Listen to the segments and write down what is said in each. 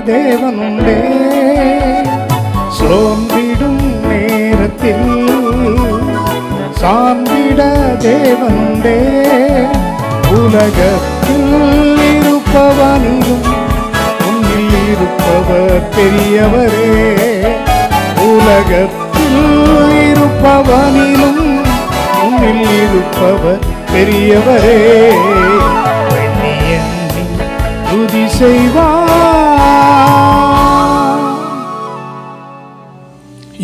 தேவனுண்டே. சோர்ந்திடும் நேரத்தில் சார்ந்திட தேவனுண்டே. உலகத்தில் இருப்பவனிலும் உன்னில் இருப்பவர் பெரியவரே. உலகத்தில் இருப்பவனிலும் உன்னில் இருப்பவர் பெரியவரே. எண்ணி எண்ணி துதி செய்வார்.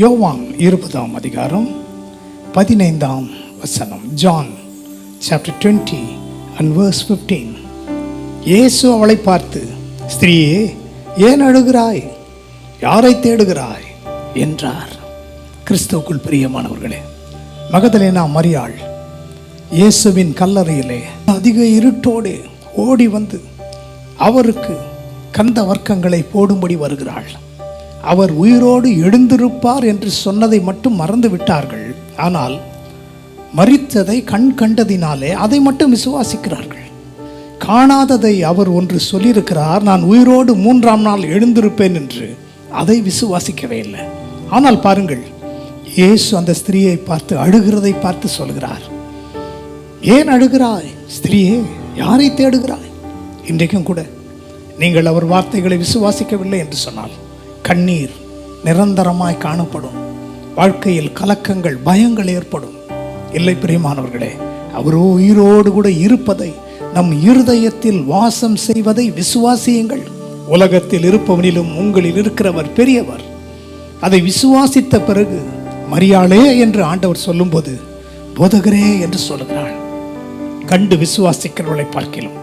யோவான் 20ஆம் அதிகாரம் 15ஆம் வசனம். John chapter 20 and verse 15. இயேசு அவளை பார்த்து, ஸ்திரீயே, ஏன் அழுகிறாய்? யாரை தேடுகிறாய் என்றார். கிறிஸ்துவுக்குள் பிரியமானவர்களே, மகதலேனா மரியாள் இயேசுவின் கல்லறையிலே அதிக இருட்டோடு ஓடி வந்து அவருக்கு கந்த வர்க்கங்களை போடும்படி வருகிறாள். அவர் உயிரோடு எழுந்திருப்பார் என்று சொன்னதை மட்டும் மறந்து விட்டார்கள். ஆனால் மரித்ததை கண் கண்டதினாலே அதை மட்டும் விசுவாசிக்கிறார்கள். காணாததை அவர் ஒன்று சொல்லியிருக்கிறார், நான் உயிரோடு 3ஆம் நாள் எழுந்திருப்பேன் என்று. அதை விசுவாசிக்கவே இல்லை. ஆனால் பாருங்கள், இயேசு அந்த ஸ்திரீயை பார்த்து அழுகிறதை பார்த்து சொல்கிறார், ஏன் அழுகிறாய் ஸ்திரீயே? யாரை தேடுகிறாய்? இன்றைக்கும் கூட நீங்கள் அவர் வார்த்தைகளை விசுவாசிக்கவில்லை என்று சொன்னால் கண்ணீர் நிரந்தரமாய் காணப்படும். வாழ்க்கையில் கலக்கங்கள், பயங்கள் ஏற்படும். இல்லை பிரியமானவர்களே, அவர் உயிரோடு கூட இருப்பதை, நம் இருதயத்தில் வாசம் செய்வதை விசுவாசியுங்கள். உலகத்தில் இருப்பவனிலும் உங்களில் இருக்கிறவர் பெரியவர். அதை விசுவாசித்த பிறகு மரியாளே என்று ஆண்டவர் சொல்லும்போது போதகரே என்று சொல்லுகிறாள். கண்டு விசுவாசிக்கிறவர்களை பார்க்கலாம்,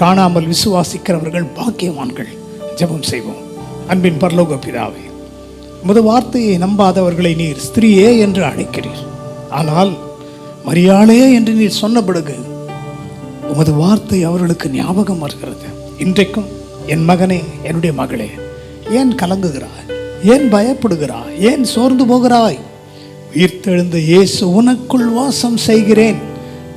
காணாமல் விசுவாசிக்கிறவர்கள் பாக்கியவான்கள். ஜெபம் செய்வோம். அன்பின் பரலோக பிதாவே, உமது வார்த்தையை நம்பாதவர்களை நீர் ஸ்திரீயே என்று அழைக்கிறீர். ஆனால் மரியாளே என்று நீர் சொன்ன பிறகு உமது வார்த்தை அவர்களுக்கு ஞாபகம் வருகிறது. இன்றைக்கும் என் மகனே, என்னுடைய மகளே, ஏன் கலங்குகிறாய்? ஏன் பயப்படுகிறாய்? ஏன் சோர்ந்து போகிறாய்? உயிர்த்தெழுந்த இயேசு உனக்குள் வாசம் செய்கிறேன்.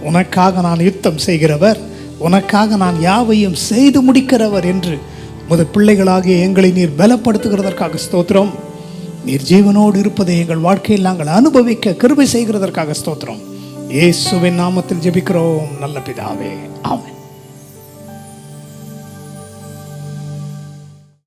உனக்காக நான் யுத்தம் செய்கிறவர், உனக்காக நான் யாவையும் செய்து முடிக்கிறவர் என்று உமது பிள்ளைகளாகிய எங்களை நீர் பலப்படுத்துகிறதற்காக ஸ்தோத்திரம். நீர் ஜீவனோடு இருப்பதை எங்கள் வாழ்க்கையில் நாங்கள் அனுபவிக்க கிருபை செய்கிறதற்காக ஸ்தோத்திரம். இயேசுவின் நாமத்தில் ஜெபிக்கிறோம் நல்ல பிதாவே, ஆமென்.